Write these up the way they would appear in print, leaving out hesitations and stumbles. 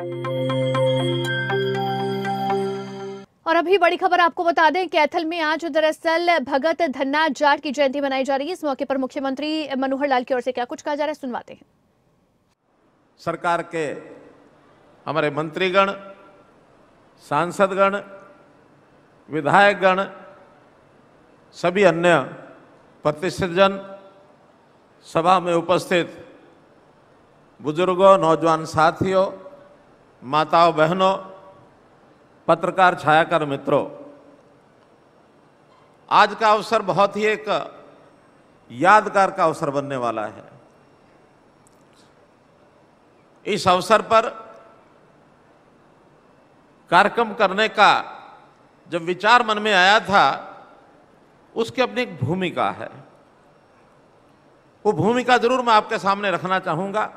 और अभी बड़ी खबर आपको बता दें, कैथल में आज दरअसल भगत धन्ना जाट की जयंती मनाई जा रही है। इस मौके पर मुख्यमंत्री मनोहर लाल की ओर से क्या कुछ कहा जा रहा है, सुनवाते हैं। सरकार के हमारे मंत्रीगण, सांसदगण, विधायकगण, सभी अन्य प्रतिष्ठित जन, सभा में उपस्थित बुजुर्गों, नौजवान साथियों, माताओं, बहनों, पत्रकार, छायाकार मित्रों, आज का अवसर बहुत ही एक यादगार का अवसर बनने वाला है। इस अवसर पर कार्यक्रम करने का जब विचार मन में आया था, उसकी अपनी एक भूमिका है। वो भूमिका जरूर मैं आपके सामने रखना चाहूंगा।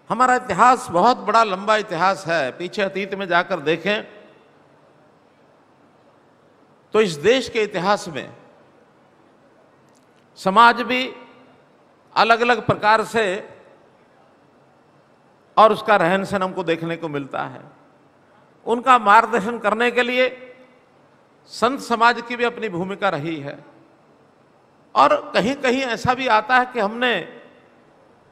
हमारा इतिहास बहुत बड़ा लंबा इतिहास है। पीछे अतीत में जाकर देखें तो इस देश के इतिहास में समाज भी अलग अलग प्रकार से और उसका रहन सहन हमको देखने को मिलता है। उनका मार्गदर्शन करने के लिए संत समाज की भी अपनी भूमिका रही है। और कहीं कहीं ऐसा भी आता है कि हमने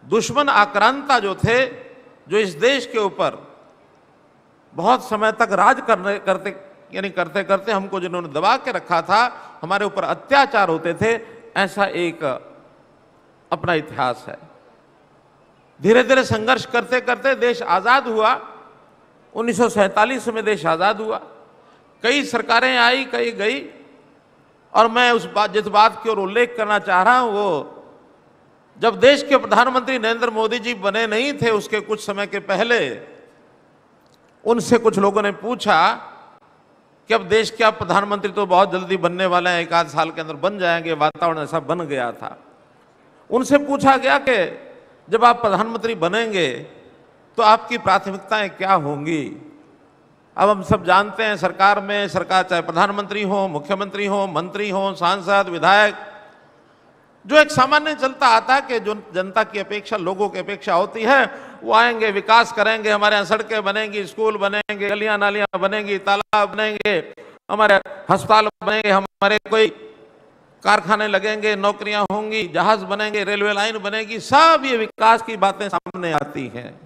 दुश्मन आक्रांता जो थे, जो इस देश के ऊपर बहुत समय तक राज करते करते हमको जिन्होंने दबा के रखा था, हमारे ऊपर अत्याचार होते थे, ऐसा एक अपना इतिहास है। धीरे धीरे संघर्ष करते करते देश आजाद हुआ। 1947 में देश आजाद हुआ। कई सरकारें आई, कई गई। और मैं जिस बात की ओर उल्लेख करना चाह रहा हूं, वो जब देश के प्रधानमंत्री नरेंद्र मोदी जी बने नहीं थे, उसके कुछ समय के पहले उनसे कुछ लोगों ने पूछा कि अब देश के आप प्रधानमंत्री तो बहुत जल्दी बनने वाले हैं, 1 आध साल के अंदर बन जाएंगे, वातावरण ऐसा बन गया था। उनसे पूछा गया कि जब आप प्रधानमंत्री बनेंगे तो आपकी प्राथमिकताएं क्या होंगी। अब हम सब जानते हैं, सरकार में चाहे प्रधानमंत्री हो, मुख्यमंत्री हो, मंत्री हो, सांसद, विधायक, जो एक सामान्य चलता आता है कि जो जनता की अपेक्षा, लोगों की अपेक्षा होती है, वो आएंगे, विकास करेंगे, हमारे यहाँ सड़कें बनेंगी, स्कूल बनेंगे, गलियां नालियां बनेंगी, तालाब बनेंगे, हमारे अस्पताल बनेंगे, हमारे कोई कारखाने लगेंगे, नौकरियां होंगी, जहाज बनेंगे, रेलवे लाइन बनेगी। सब ये विकास की बातें सामने आती हैं।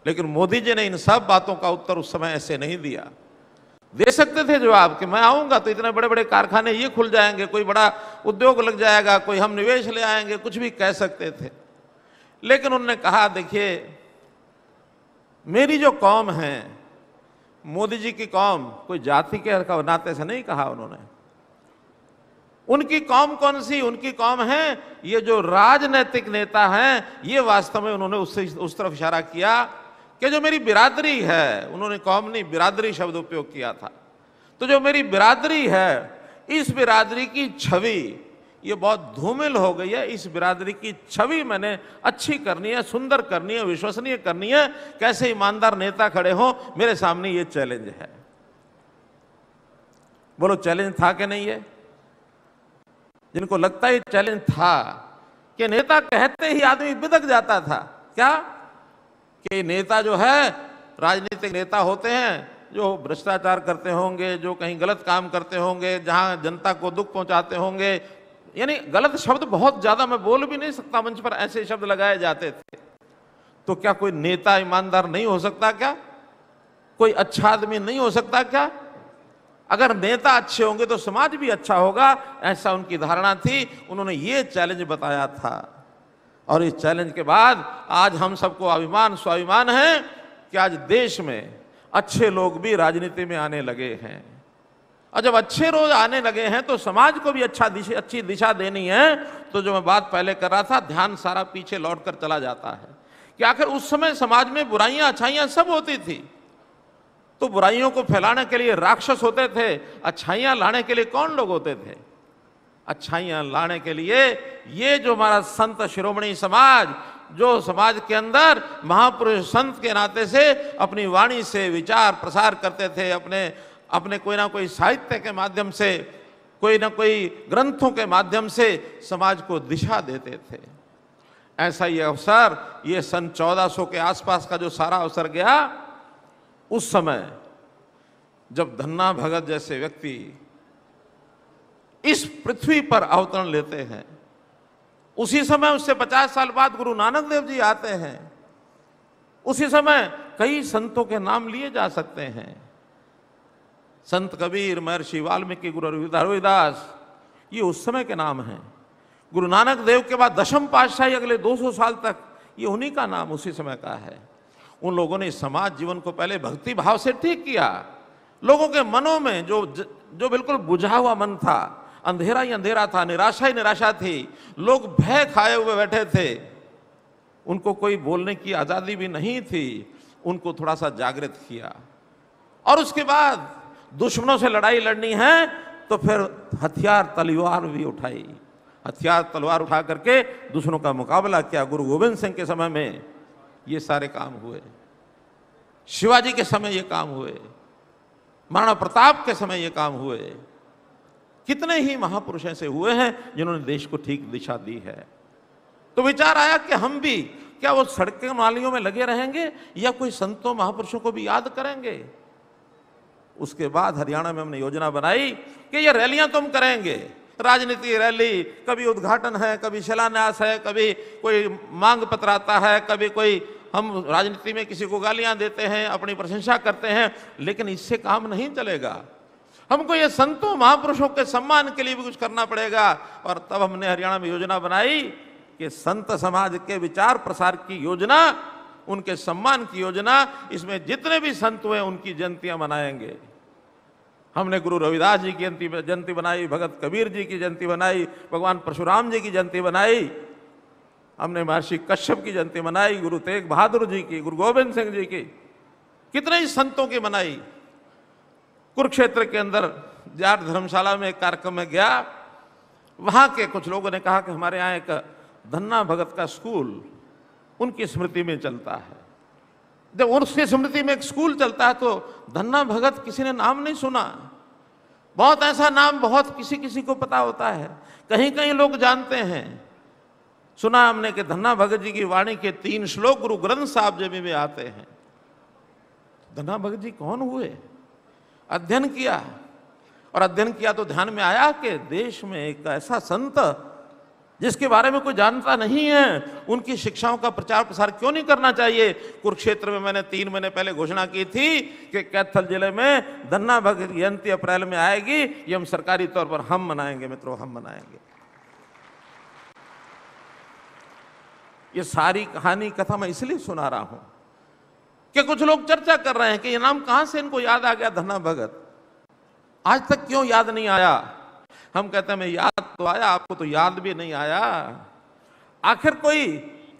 लेकिन मोदी जी ने इन सब बातों का उत्तर उस समय ऐसे नहीं दिया। दे सकते थे जवाब कि मैं आऊंगा तो इतने बड़े बड़े कारखाने ये खुल जाएंगे, कोई बड़ा उद्योग लग जाएगा, कोई हम निवेश ले आएंगे, कुछ भी कह सकते थे। लेकिन उन्होंने कहा, देखिए मेरी जो कौम है, मोदी जी की कौम, कोई जाति के नाते से नहीं कहा उन्होंने। उनकी कौम कौन सी? उनकी कौम है ये जो राजनीतिक नेता हैं। ये वास्तव में उन्होंने उस तरफ इशारा किया कि जो मेरी बिरादरी है, उन्होंने कौम नहीं, बिरादरी शब्द उपयोग किया था। तो जो मेरी बिरादरी है, इस बिरादरी की छवि ये बहुत धूमिल हो गई है। इस बिरादरी की छवि मैंने अच्छी करनी है, सुंदर करनी है, विश्वसनीय करनी है। कैसे ईमानदार नेता खड़े हो, मेरे सामने ये चैलेंज है। बोलो चैलेंज था कि नहीं? है जिनको लगता है चैलेंज था कि नेता कहते ही आदमी बिदक जाता था, क्या कि नेता जो है, राजनीतिक नेता होते हैं जो भ्रष्टाचार करते होंगे, जो कहीं गलत काम करते होंगे, जहां जनता को दुख पहुंचाते होंगे। यानी गलत शब्द बहुत ज्यादा मैं बोल भी नहीं सकता, मंच पर ऐसे शब्द लगाए जाते थे। तो क्या कोई नेता ईमानदार नहीं हो सकता? क्या कोई अच्छा आदमी नहीं हो सकता? क्या अगर नेता अच्छे होंगे तो समाज भी अच्छा होगा, ऐसा उनकी धारणा थी। उन्होंने ये चैलेंज बताया था। और इस चैलेंज के बाद आज हम सबको अभिमान, स्वाभिमान है कि आज देश में अच्छे लोग भी राजनीति में आने लगे हैं। और जब अच्छे लोग आने लगे हैं तो समाज को भी अच्छी दिशा देनी है। तो जो मैं बात पहले कर रहा था, ध्यान सारा पीछे लौट कर चला जाता है कि आखिर उस समय समाज में बुराइयां अच्छाइयां सब होती थी। तो बुराइयों को फैलाने के लिए राक्षस होते थे, अच्छाइयां लाने के लिए कौन लोग होते थे? अच्छाइयां लाने के लिए ये जो हमारा संत शिरोमणि समाज, जो समाज के अंदर महापुरुष संत के नाते से अपनी वाणी से विचार प्रसार करते थे, अपने कोई ना कोई साहित्य के माध्यम से, कोई ना कोई ग्रंथों के माध्यम से समाज को दिशा देते थे। ऐसा ये अवसर, ये सन 1400 के आसपास का जो सारा अवसर गया, उस समय जब धन्ना भगत जैसे व्यक्ति इस पृथ्वी पर अवतरण लेते हैं, उसी समय उससे 50 साल बाद गुरु नानक देव जी आते हैं। उसी समय कई संतों के नाम लिए जा सकते हैं, संत कबीर, महर्षि वाल्मीकि, गुरु रविदास, ये उस समय के नाम हैं। गुरु नानक देव के बाद दशम पातशाही अगले 200 साल तक, ये उन्हीं का नाम उसी समय का है। उन लोगों ने समाज जीवन को पहले भक्ति भाव से ठीक किया। लोगों के मनों में जो बिल्कुल बुझा हुआ मन था, अंधेरा ही अंधेरा था, निराशा ही निराशा थी, लोग भय खाए हुए बैठे थे, उनको कोई बोलने की आजादी भी नहीं थी, उनको थोड़ा सा जागृत किया। और उसके बाद दुश्मनों से लड़ाई लड़नी है तो फिर हथियार तलवार भी उठाई, हथियार तलवार उठा करके दुश्मनों का मुकाबला किया। गुरु गोविंद सिंह के समय में ये सारे काम हुए, शिवाजी के समय ये काम हुए, महाराणा प्रताप के समय ये काम हुए। कितने ही महापुरुष ऐसे हुए हैं जिन्होंने देश को ठीक दिशा दी है। तो विचार आया कि हम भी क्या वो सड़कों नालियों में लगे रहेंगे या कोई संतों महापुरुषों को भी याद करेंगे। उसके बाद हरियाणा में हमने योजना बनाई कि ये रैलियां तो हम करेंगे, राजनीति रैली, कभी उद्घाटन है, कभी शिलान्यास है, कभी कोई मांग पत्र आता है, कभी कोई हम राजनीति में किसी को गालियां देते हैं, अपनी प्रशंसा करते हैं, लेकिन इससे काम नहीं चलेगा। हमको ये संतों महापुरुषों के सम्मान के लिए भी कुछ करना पड़ेगा। और तब हमने हरियाणा में योजना बनाई कि संत समाज के विचार प्रसार की योजना, उनके सम्मान की योजना, इसमें जितने भी संत हुए उनकी जयंतियां मनाएंगे। हमने गुरु रविदास जी की जयंती बनाई, भगत कबीर जी की जयंती बनाई, भगवान परशुराम जी की जयंती बनाई, हमने महर्षि कश्यप की जयंती मनाई, गुरु तेग बहादुर जी की, गुरु गोविंद सिंह जी की, कितने ही संतों की मनाई। कुरुक्षेत्र के अंदर जाट धर्मशाला में एक कार्यक्रम में गया, वहां के कुछ लोगों ने कहा कि हमारे यहाँ एक धन्ना भगत का स्कूल उनकी स्मृति में चलता है। जब उसकी स्मृति में एक स्कूल चलता है तो धन्ना भगत किसी ने नाम नहीं सुना। बहुत ऐसा नाम बहुत किसी किसी को पता होता है, कहीं कहीं लोग जानते हैं। सुना हमने कि धन्ना भगत जी की वाणी के 3 श्लोक गुरु ग्रंथ साहब जी में आते हैं। धन्ना भगत जी कौन हुए? अध्ययन किया, और अध्ययन किया तो ध्यान में आया कि देश में एक ऐसा संत जिसके बारे में कोई जानता नहीं है, उनकी शिक्षाओं का प्रचार प्रसार क्यों नहीं करना चाहिए। कुरुक्षेत्र में मैंने 3 महीने पहले घोषणा की थी कि कैथल जिले में धन्ना भगत जयंती अप्रैल में आएगी, ये हम सरकारी तौर पर हम मनाएंगे मित्रों, हम मनाएंगे। ये सारी कहानी कथा मैं इसलिए सुना रहा हूं कि कुछ लोग चर्चा कर रहे हैं कि ये नाम कहां से इनको याद आ गया, धन्ना भगत, आज तक क्यों याद नहीं आया। हम कहते हैं मैं याद तो आया, आपको तो याद भी नहीं आया। आखिर कोई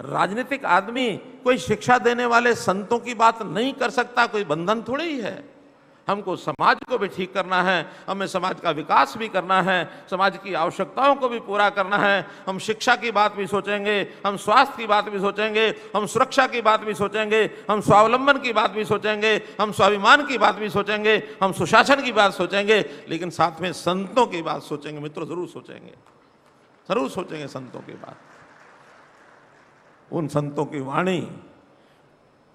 राजनीतिक आदमी कोई शिक्षा देने वाले संतों की बात नहीं कर सकता, कोई बंधन थोड़ी ही है। हमको समाज को भी ठीक करना है, हमें समाज का विकास भी करना है, समाज की आवश्यकताओं को भी पूरा करना है। हम शिक्षा की बात भी सोचेंगे, हम स्वास्थ्य की बात भी सोचेंगे, हम सुरक्षा की बात भी सोचेंगे, हम स्वावलंबन की बात भी सोचेंगे, हम स्वाभिमान की बात भी सोचेंगे, हम सुशासन की बात सोचेंगे, लेकिन साथ में संतों की बात सोचेंगे मित्रों, जरूर सोचेंगे, जरूर सोचेंगे संतों की बात। उन संतों की वाणी,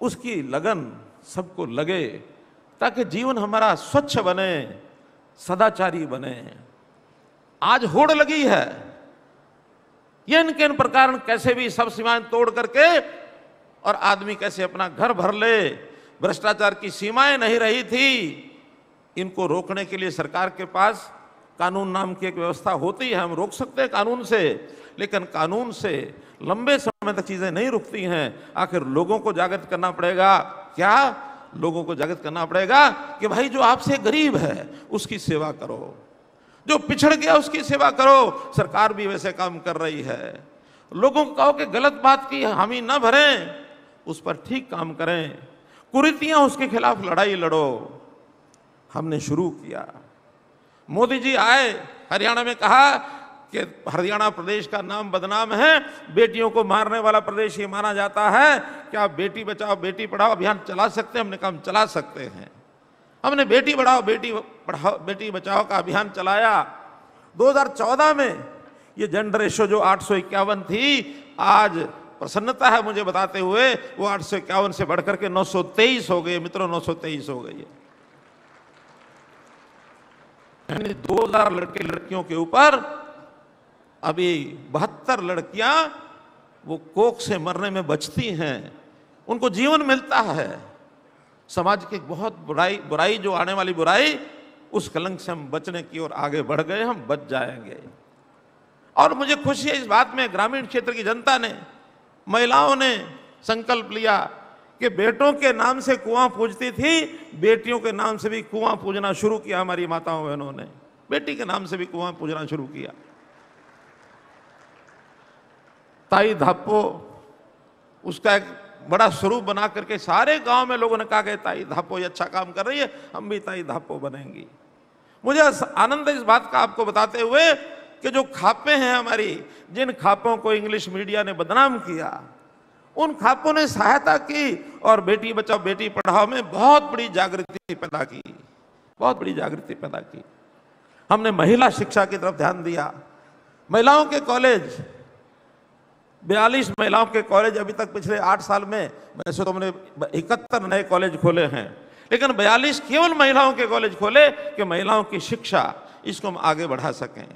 उसकी लगन सबको लगे, ताकि जीवन हमारा स्वच्छ बने, सदाचारी बने। आज होड़ लगी है, ये इन किन प्रकार कैसे भी सब सीमाएं तोड़ करके और आदमी कैसे अपना घर भर ले। भ्रष्टाचार की सीमाएं नहीं रही थी, इनको रोकने के लिए सरकार के पास कानून नाम की एक व्यवस्था होती है, हम रोक सकते हैं कानून से, लेकिन कानून से लंबे समय तक चीजें नहीं रुकती हैं। आखिर लोगों को जागृत करना पड़ेगा। क्या लोगों को जागृत करना पड़ेगा कि भाई जो आपसे गरीब है उसकी सेवा करो, जो पिछड़ गया उसकी सेवा करो। सरकार भी वैसे काम कर रही है। लोगों को कहो कि गलत बात की हामी न भरें, उस पर ठीक काम करें, कुरीतियां उसके खिलाफ लड़ाई लड़ो। हमने शुरू किया। मोदी जी आए, हरियाणा में कहा कि हरियाणा प्रदेश का नाम बदनाम है, बेटियों को मारने वाला प्रदेश ये माना जाता है, क्या आप बेटी बचाओ बेटी पढ़ाओ अभियान चला सकते हैं? हमने कहा हम चला सकते हैं। हमने बेटी बढ़ाओ बेटी बचाओ का अभियान चलाया। 2014 में ये जेंडर रेशो जो 851 थी, आज प्रसन्नता है मुझे बताते हुए, वो 851 से बढ़कर के 923 हो गए मित्रों, 923 हो गई है। यानी 2000 लड़के लड़कियों के ऊपर अभी 72 लड़कियां वो कोख से मरने में बचती हैं, उनको जीवन मिलता है। समाज की बहुत बुराई जो आने वाली बुराई, उस कलंक से हम बचने की ओर आगे बढ़ गए, हम बच जाएंगे। और मुझे खुशी है इस बात में, ग्रामीण क्षेत्र की जनता ने, महिलाओं ने संकल्प लिया कि बेटों के नाम से कुआं पूजती थी, बेटियों के नाम से भी कुआं पूजना शुरू किया। हमारी माताओं बहनों ने बेटी के नाम से भी कुआं पूजना शुरू किया। ताई धापो उसका एक बड़ा स्वरूप बना करके सारे गांव में लोगों ने कहा कि ताई धापो ये अच्छा काम कर रही है, हम भी ताई धापो बनेंगी। मुझे आनंद है इस बात का आपको बताते हुए कि जो खापे हैं हमारी, जिन खापों को इंग्लिश मीडिया ने बदनाम किया, उन खापों ने सहायता की और बेटी बचाओ बेटी पढ़ाओ में बहुत बड़ी जागृति पैदा की, बहुत बड़ी जागृति पैदा की। हमने महिला शिक्षा की तरफ ध्यान दिया। महिलाओं के कॉलेज, 42 महिलाओं के कॉलेज अभी तक पिछले 8 साल में, वैसे तो हमने 71 नए कॉलेज खोले हैं, लेकिन 42 केवल महिलाओं के कॉलेज खोले कि महिलाओं की शिक्षा, इसको हम आगे बढ़ा सकें।